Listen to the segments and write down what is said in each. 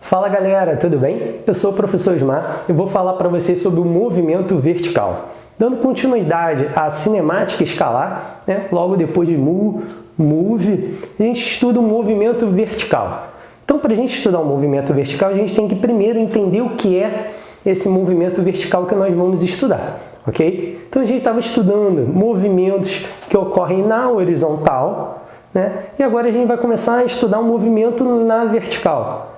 Fala galera, tudo bem? Eu sou o professor Osmar e vou falar para vocês sobre o movimento vertical. Dando continuidade à cinemática escalar, logo depois de move, a gente estuda o movimento vertical. Então, para a gente estudar o movimento vertical, a gente tem que primeiro entender o que é esse movimento vertical que nós vamos estudar, ok? Então, a gente estava estudando movimentos que ocorrem na horizontal, e agora a gente vai começar a estudar um movimento na vertical.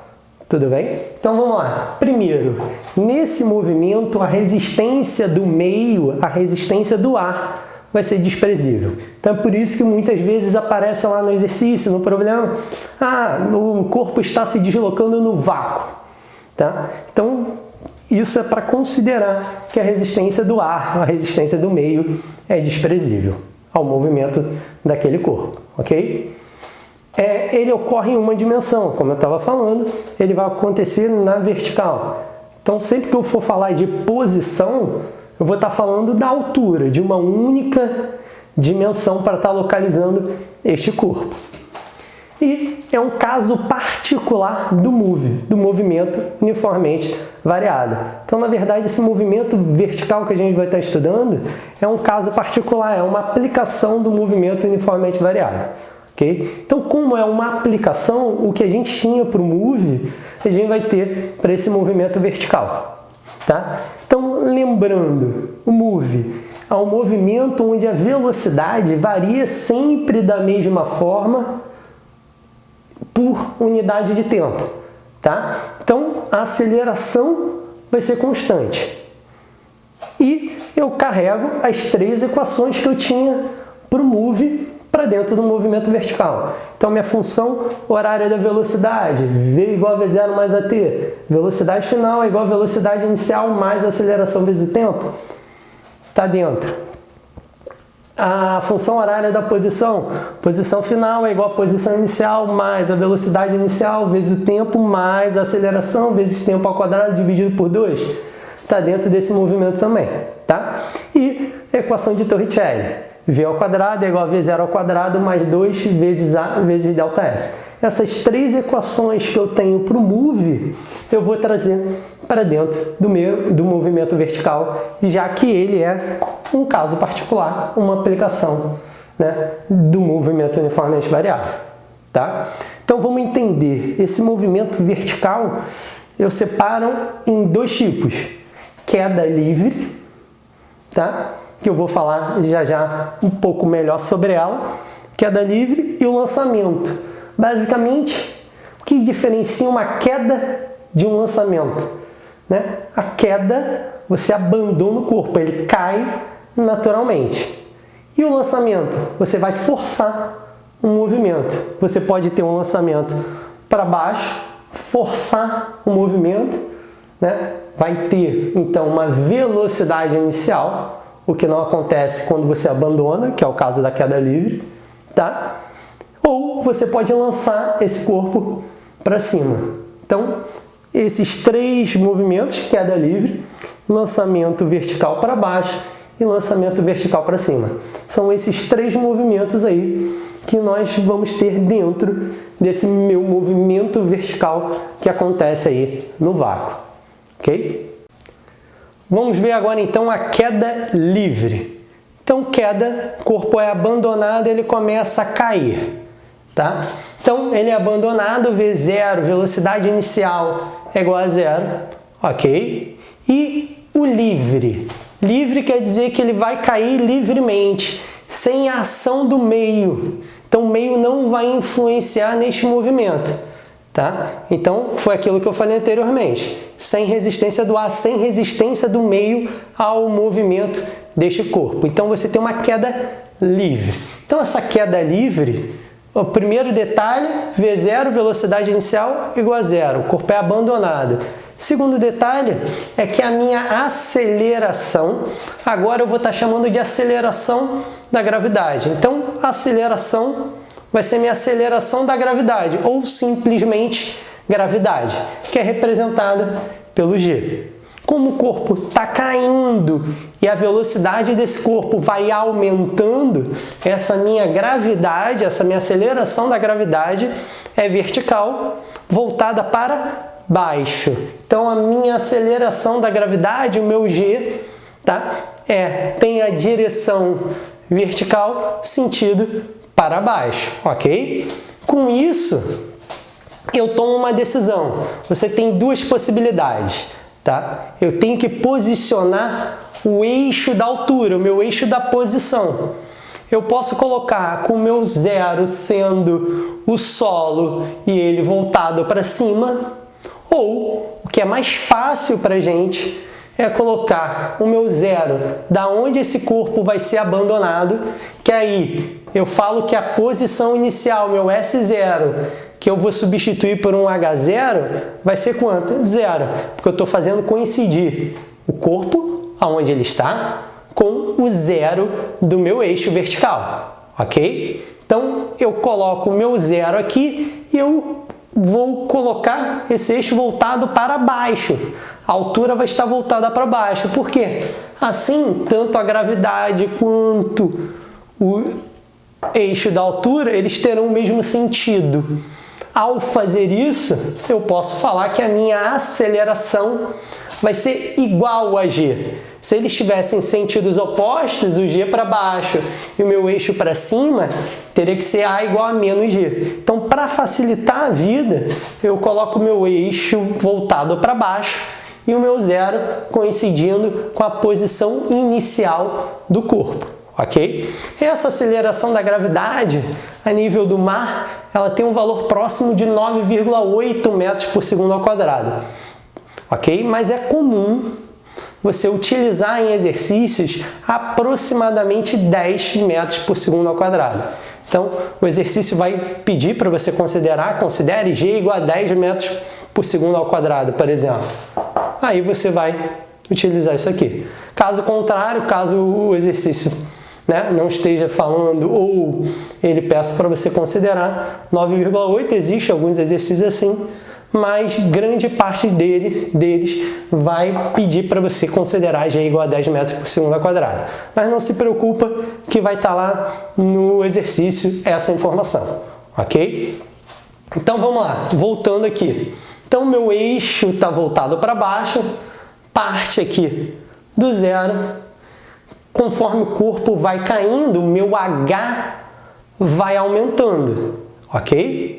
Tudo bem? Então vamos lá. Primeiro, nesse movimento, a resistência do meio, a resistência do ar vai ser desprezível. Então é por isso que muitas vezes aparece lá no exercício, no problema, o corpo está se deslocando no vácuo. Tá? Então isso é para considerar que a resistência do ar, a resistência do meio é desprezível ao movimento daquele corpo, ok? Ele ocorre em uma dimensão, como eu estava falando, ele vai acontecer na vertical. Então, sempre que eu for falar de posição, eu vou estar falando da altura, de uma única dimensão para estar localizando este corpo. E é um caso particular do movimento uniformemente variado. Então, na verdade, esse movimento vertical que a gente vai estar estudando é um caso particular, é uma aplicação do movimento uniformemente variado. Okay? Então, como é uma aplicação, o que a gente tinha para o move, a gente vai ter para esse movimento vertical. Tá? Então, lembrando, o move é um movimento onde a velocidade varia sempre da mesma forma por unidade de tempo. Tá? Então, a aceleração vai ser constante. E eu carrego as três equações que eu tinha para o move para dentro do movimento vertical. Então, minha função horária da velocidade, V igual a V0 mais AT. Velocidade final é igual a velocidade inicial mais a aceleração vezes o tempo. Está dentro. A função horária da posição, posição final é igual a posição inicial mais a velocidade inicial vezes o tempo mais a aceleração vezes tempo ao quadrado dividido por 2. Está dentro desse movimento também. Tá? E a equação de Torricelli. V ao quadrado é igual a V0 ao quadrado mais 2 vezes A vezes ΔS. Essas três equações que eu tenho para o move, eu vou trazer para dentro do movimento vertical, já que ele é um caso particular, uma aplicação do movimento uniformemente variado. Tá? Então vamos entender. Esse movimento vertical eu separo em dois tipos. Queda livre, tá? Que eu vou falar já um pouco melhor sobre ela, queda livre e o lançamento. Basicamente, o que diferencia uma queda de um lançamento? A queda, você abandona o corpo, ele cai naturalmente. E o lançamento? Você vai forçar um movimento. Você pode ter um lançamento para baixo, forçar o movimento, vai ter então uma velocidade inicial, o que não acontece quando você abandona, que é o caso da queda livre, tá? Ou você pode lançar esse corpo para cima. Então, esses três movimentos, queda livre, lançamento vertical para baixo e lançamento vertical para cima. São esses três movimentos aí que nós vamos ter dentro desse meu movimento vertical que acontece aí no vácuo, ok? Vamos ver agora então a queda livre. Então, queda, corpo é abandonado, ele começa a cair. Tá? Então, ele é abandonado, V0, velocidade inicial é igual a 0. Ok? E o livre? Livre quer dizer que ele vai cair livremente, sem a ação do meio. Então, o meio não vai influenciar neste movimento. Tá? Então, foi aquilo que eu falei anteriormente. Sem resistência do ar, sem resistência do meio ao movimento deste corpo. Então, você tem uma queda livre. Então, essa queda livre, o primeiro detalhe, V0, velocidade inicial, igual a 0. O corpo é abandonado. Segundo detalhe é que a minha aceleração, agora eu vou estar chamando de aceleração da gravidade. Então, a aceleração vai ser minha aceleração da gravidade, ou simplesmente gravidade, que é representada pelo G. Como o corpo está caindo e a velocidade desse corpo vai aumentando, essa minha gravidade, essa minha aceleração da gravidade é vertical, voltada para baixo. Então, a minha aceleração da gravidade, o meu G, tá? Tem a direção vertical, sentido para baixo, ok? Com isso, eu tomo uma decisão. Você tem duas possibilidades, tá? Eu tenho que posicionar o eixo da altura, o meu eixo da posição. Eu posso colocar com o meu zero sendo o solo e ele voltado para cima, ou o que é mais fácil para a gente é colocar o meu zero da onde esse corpo vai ser abandonado, que aí eu falo que a posição inicial, meu S0, que eu vou substituir por um H0, vai ser quanto? Zero, porque eu estou fazendo coincidir o corpo, aonde ele está, com o zero do meu eixo vertical, ok? Então, eu coloco o meu zero aqui e eu vou colocar esse eixo voltado para baixo. A altura vai estar voltada para baixo. Por quê? Assim, tanto a gravidade quanto o eixo da altura, eles terão o mesmo sentido. Ao fazer isso, eu posso falar que a minha aceleração vai ser igual a G. Se eles tivessem sentidos opostos, o G para baixo e o meu eixo para cima, teria que ser A igual a menos G. Então, para facilitar a vida, eu coloco o meu eixo voltado para baixo e o meu zero coincidindo com a posição inicial do corpo, ok? Essa aceleração da gravidade a nível do mar, ela tem um valor próximo de 9,8 metros por segundo ao quadrado, ok? Mas é comum você utilizar em exercícios aproximadamente 10 metros por segundo ao quadrado. Então, o exercício vai pedir para você considere G igual a 10 metros por segundo ao quadrado, por exemplo. Aí você vai utilizar isso aqui. Caso contrário, caso o exercício não esteja falando ou ele peça para você considerar 9,8, existe alguns exercícios assim, mas grande parte deles vai pedir para você considerar G igual a 10 metros por segundo ao quadrado. Mas não se preocupa que vai estar lá no exercício essa informação, ok? Então vamos lá, voltando aqui. Então meu eixo está voltado para baixo, parte aqui do zero. Conforme o corpo vai caindo, o meu H vai aumentando, ok?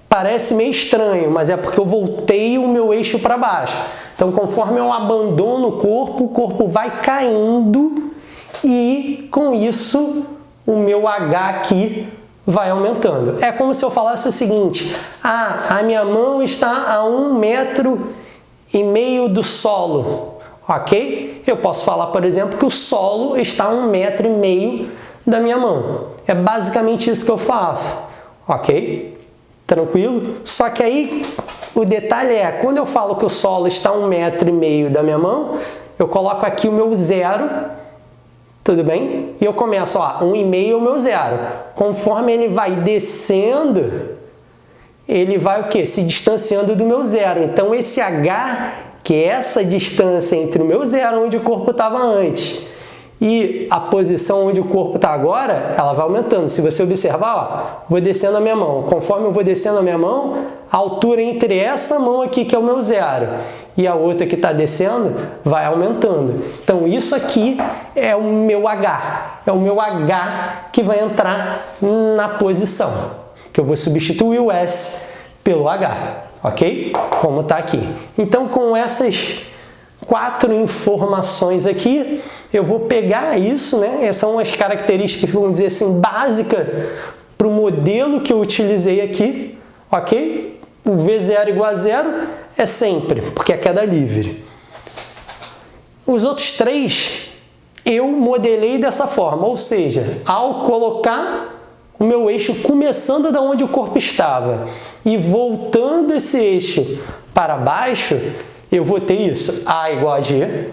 Parece meio estranho, mas é porque eu voltei o meu eixo para baixo. Então, conforme eu abandono o corpo vai caindo e, com isso, o meu H aqui vai aumentando. É como se eu falasse o seguinte: a minha mão está a 1,5 metro do solo, ok? Eu posso falar, por exemplo, que o solo está a 1,5 metro da minha mão. É basicamente isso que eu faço, ok? Tranquilo? Só que aí o detalhe é, quando eu falo que o solo está a 1,5 metro da minha mão, eu coloco aqui o meu zero, tudo bem? E eu começo, 1,5 é o meu zero. Conforme ele vai descendo, ele vai o quê? Se distanciando do meu zero. Então esse H, que é essa distância entre o meu zero, onde o corpo estava antes, e a posição onde o corpo está agora, ela vai aumentando. Se você observar, vou descendo a minha mão. Conforme eu vou descendo a minha mão, a altura entre essa mão aqui, que é o meu zero, e a outra que está descendo, vai aumentando. Então, isso aqui é o meu H. É o meu H que vai entrar na posição, que eu vou substituir o S pelo H, ok? Como está aqui. Então, com essas 4 informações aqui, eu vou pegar isso, essas são as características, vamos dizer assim, básicas para o modelo que eu utilizei aqui, ok? O V0 igual a 0 é sempre, porque é queda livre. Os outros 3 eu modelei dessa forma, ou seja, ao colocar o meu eixo começando da onde o corpo estava e voltando esse eixo para baixo, eu vou ter isso, A igual a G,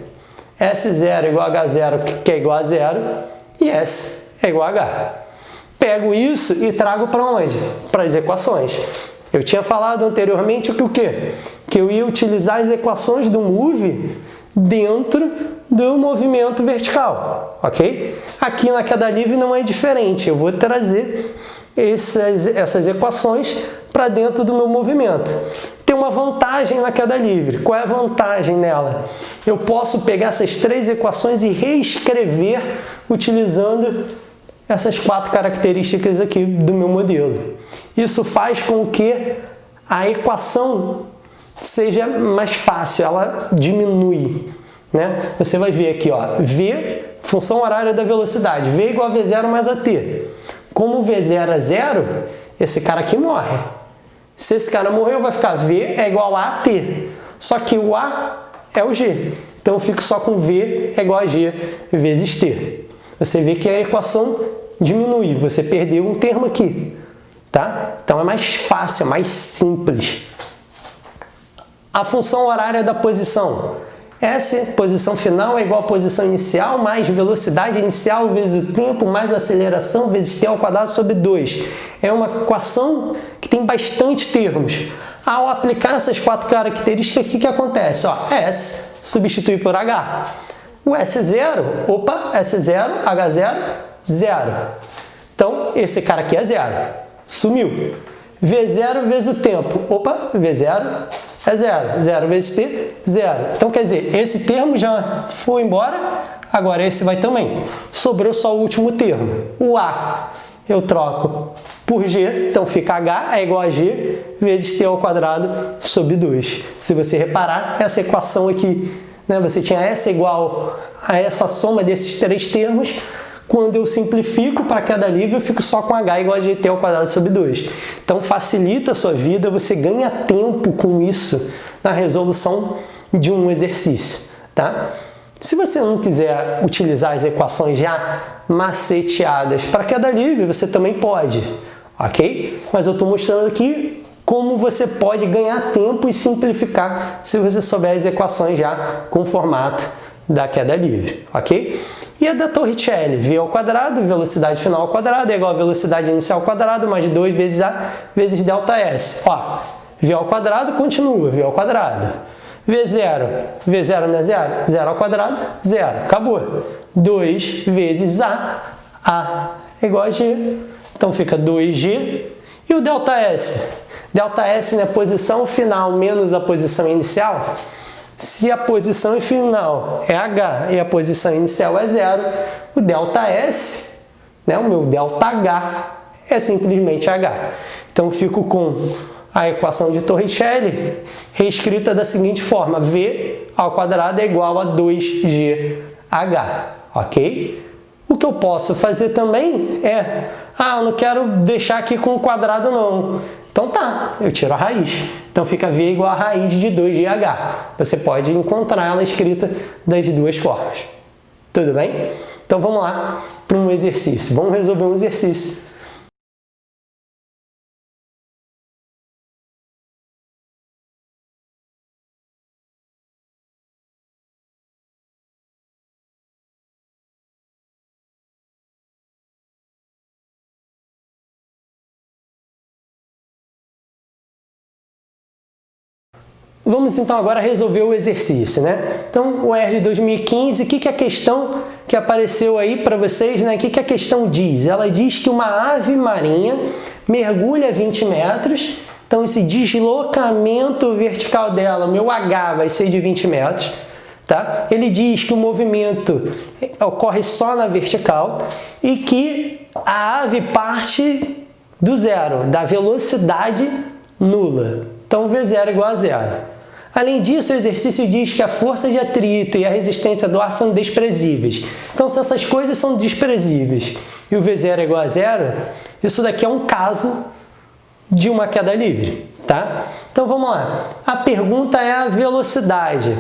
S0 igual a H0, que é igual a 0, e S é igual a H. Pego isso e trago para onde? Para as equações. Eu tinha falado anteriormente que o quê? Que eu ia utilizar as equações do move dentro do movimento vertical, ok? Aqui na queda livre não é diferente, eu vou trazer essas equações para dentro do meu movimento. tem uma vantagem na queda livre. Qual é a vantagem nela? Eu posso pegar essas 3 equações e reescrever utilizando essas 4 características aqui do meu modelo. Isso faz com que a equação seja mais fácil, ela diminui, né? Você vai ver aqui, ó, V, função horária da velocidade, V igual a V0 mais AT. Como V0 é 0, esse cara aqui morre. Se esse cara morreu, vai ficar V é igual a AT. Só que o A é o G. Então eu fico só com V é igual a G vezes T. Você vê que a equação diminui, você perdeu um termo aqui, tá? Então é mais fácil, é mais simples. A função horária da posição. S, posição final, é igual a posição inicial, mais velocidade inicial vezes o tempo, mais aceleração vezes t ao quadrado sobre 2. É uma equação que tem bastante termos. Ao aplicar essas 4 características, o que acontece? Ó, S substitui por H. O S0, opa, S0, H0, 0. Então, esse cara aqui é 0. Sumiu. V0 vezes o tempo. Opa, V0 é 0. 0 vezes T, 0. Então, quer dizer, esse termo já foi embora, agora esse vai também. Sobrou só o último termo. O A eu troco por G, então fica H é igual a G vezes T ao quadrado sobre 2. Se você reparar, essa equação aqui, né, você tinha S igual a essa soma desses 3 termos. Quando eu simplifico para queda livre, eu fico só com H igual a GT ao quadrado sobre 2. Então, facilita a sua vida, você ganha tempo com isso na resolução de um exercício, tá? Se você não quiser utilizar as equações já maceteadas para queda livre, você também pode, ok? Mas eu estou mostrando aqui como você pode ganhar tempo e simplificar se você souber as equações já com o formato da queda livre, ok? E a da Torricelli, V ao quadrado, velocidade final ao quadrado, é igual a velocidade inicial ao quadrado, mais 2 vezes A vezes ΔS. Ó, V ao quadrado continua, V ao quadrado. V0, V0 não é 0? 0 ao quadrado, 0. Acabou. 2 vezes A é igual a G. Então fica 2G. E o ΔS? ΔS é a posição final menos a posição inicial. Se a posição final é H e a posição inicial é 0, o ΔS, né, o meu ΔH, é simplesmente H. Então, eu fico com a equação de Torricelli reescrita da seguinte forma: V ao quadrado é igual a 2GH, ok? O que eu posso fazer também é, eu não quero deixar aqui com o quadrado não. Então tá, eu tiro a raiz. Então fica V igual a raiz de 2GH. Você pode encontrar ela escrita das duas formas. Tudo bem? Então vamos lá para um exercício. Vamos resolver um exercício. Vamos então agora resolver o exercício, né? Então, o ER de 2015, o que é a questão que apareceu aí para vocês, né? O que a questão diz? Ela diz que uma ave marinha mergulha 20 metros, então esse deslocamento vertical dela, meu H, vai ser de 20 metros, tá? Ele diz que o movimento ocorre só na vertical e que a ave parte do zero, da velocidade nula. Então, V0 igual a 0. Além disso, o exercício diz que a força de atrito e a resistência do ar são desprezíveis. Então, se essas coisas são desprezíveis e o V0 é igual a 0, isso daqui é um caso de uma queda livre, tá? Então, vamos lá. A pergunta é a velocidade.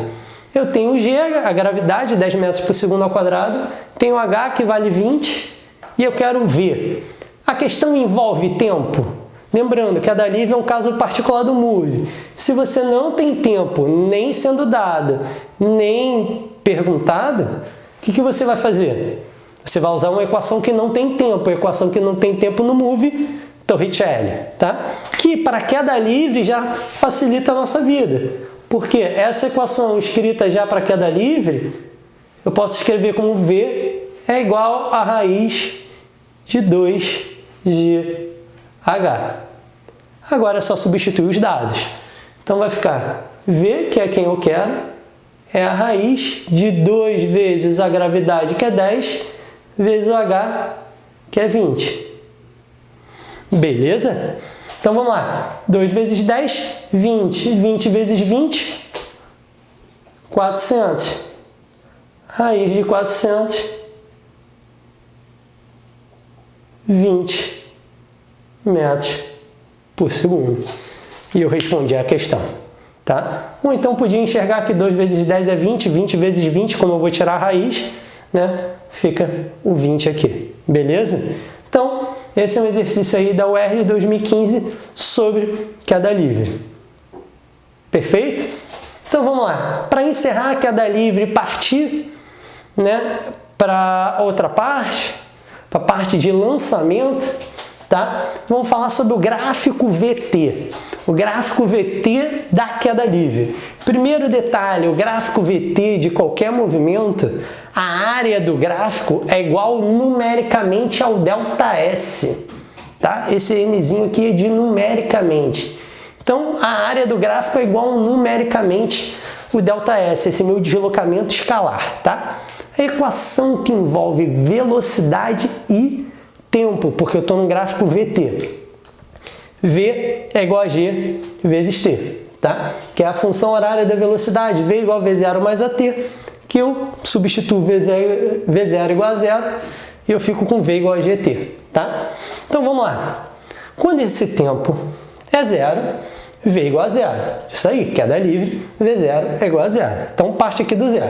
Eu tenho G, a gravidade, 10 metros por segundo ao quadrado, tenho H, que vale 20, e eu quero V. A questão envolve tempo. Lembrando, queda livre é um caso particular do MOVE. Se você não tem tempo, nem sendo dado, nem perguntado, o que você vai fazer? Você vai usar uma equação que não tem tempo. A equação que não tem tempo no MOVE, Torricelli, tá? Que para queda livre já facilita a nossa vida. Porque essa equação escrita já para queda livre, eu posso escrever como V é igual a raiz de 2GH. Agora é só substituir os dados. Então vai ficar V, que é quem eu quero, é a raiz de 2 vezes a gravidade, que é 10, vezes o H, que é 20. Beleza? Então vamos lá. 2 vezes 10, 20. 20 vezes 20, 400. Raiz de 400, 20 metros por segundo. E eu respondi a questão. Tá? Ou então podia enxergar que 2 vezes 10 é 20, 20 vezes 20, como eu vou tirar a raiz, né? Fica o 20 aqui. Beleza? Então, esse é um exercício aí da UERJ 2015 sobre queda livre. Perfeito? Então vamos lá. Para encerrar a queda livre e partir, né, para outra parte, para a parte de lançamento, tá? Vamos falar sobre o gráfico VT. O gráfico VT da queda livre. Primeiro detalhe, o gráfico VT de qualquer movimento, a área do gráfico é igual numericamente ao ΔS. Tá? Esse Nzinho aqui é de numericamente. Então, a área do gráfico é igual numericamente o ΔS, esse meu deslocamento escalar. Tá? A equação que envolve velocidade e tempo, porque eu estou no gráfico VT. V é igual a G vezes T, tá? Que é a função horária da velocidade. V igual a V0 mais AT, que eu substituo V0 igual a 0 e eu fico com V igual a GT, tá? Então vamos lá. Quando esse tempo é 0, V igual a 0. Isso aí, queda livre, V0 é igual a 0. Então parte aqui do 0.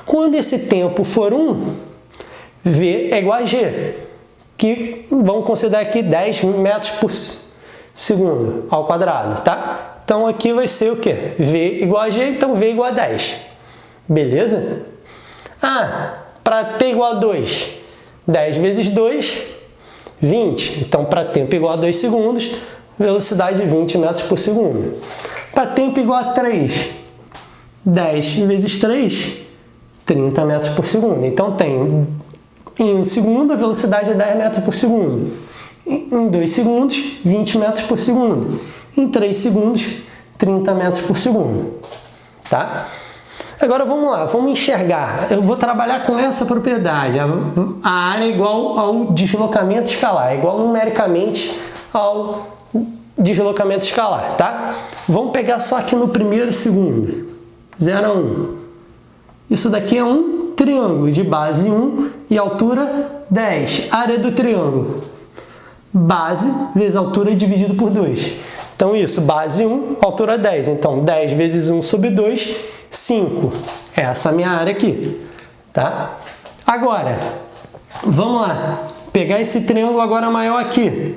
Quando esse tempo for 1, V é igual a G, que vamos considerar aqui 10 metros por segundo ao quadrado, tá? Então aqui vai ser o quê? V igual a G, então V igual a 10. Beleza? Ah, para T igual a 2, 10 vezes 2, 20. Então para tempo igual a 2 segundos, velocidade 20 metros por segundo. Para tempo igual a 3, 10 vezes 3, 30 metros por segundo. Então tenho em 1 segundo a velocidade é 10 metros por segundo. Em 2 segundos, 20 metros por segundo. Em 3 segundos, 30 metros por segundo. Tá? Agora vamos lá, vamos enxergar. Eu vou trabalhar com essa propriedade. A área é igual ao deslocamento escalar, é igual numericamente ao deslocamento escalar. Tá? Vamos pegar só aqui no primeiro segundo. 0 a 1. Isso daqui é um triângulo de base 1 e altura 10. Área do triângulo. Base vezes altura dividido por 2. Então isso, base 1, altura 10. Então 10 vezes 1 sobre 2, 5. Essa é a minha área aqui. Tá? Agora, vamos lá. Pegar esse triângulo agora maior aqui.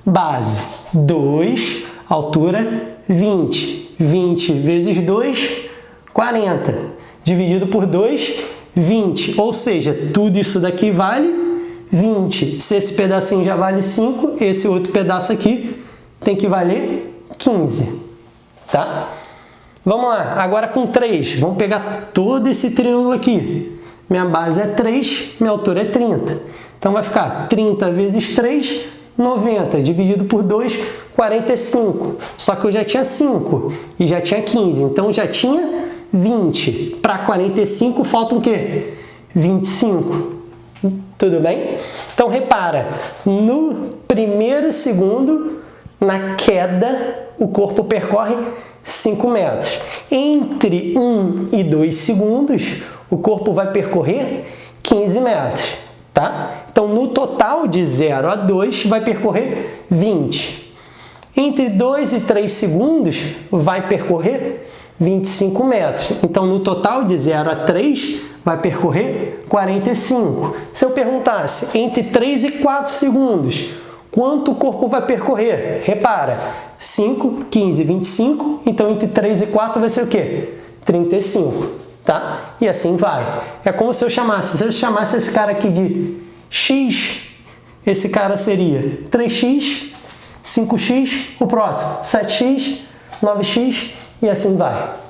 Base 2, altura 20. 20 vezes 2, 40. Dividido por 2, 20. Ou seja, tudo isso daqui vale 20. Se esse pedacinho já vale 5, esse outro pedaço aqui tem que valer 15. Tá? Vamos lá, agora com 3. Vamos pegar todo esse triângulo aqui. Minha base é 3, minha altura é 30. Então vai ficar 30 vezes 3, 90. Dividido por 2, 45. Só que eu já tinha 5 e já tinha 15. Então já tinha 20. Para 45 faltam o quê? 25. Tudo bem? Então, repara, no primeiro segundo, na queda, o corpo percorre 5 metros. Entre 1 e 2 segundos, o corpo vai percorrer 15 metros, tá? Então, no total, de 0 a 2, vai percorrer 20. Entre 2 e 3 segundos, vai percorrer 25 metros. Então, no total, de 0 a 3, vai percorrer 45. Se eu perguntasse, entre 3 e 4 segundos, quanto o corpo vai percorrer? Repara, 5, 15, 25, então entre 3 e 4 vai ser o quê? 35, tá? E assim vai. É como se eu chamasse esse cara aqui de X, esse cara seria 3x, 5x, o próximo, 7x, 9x e assim vai.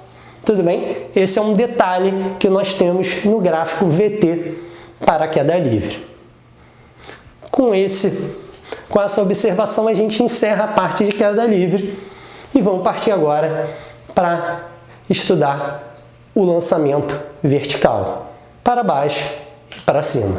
Tudo bem? Esse é um detalhe que nós temos no gráfico VT para a queda livre. Com essa observação, a gente encerra a parte de queda livre E vamos partir agora para estudar o lançamento vertical, para baixo e para cima.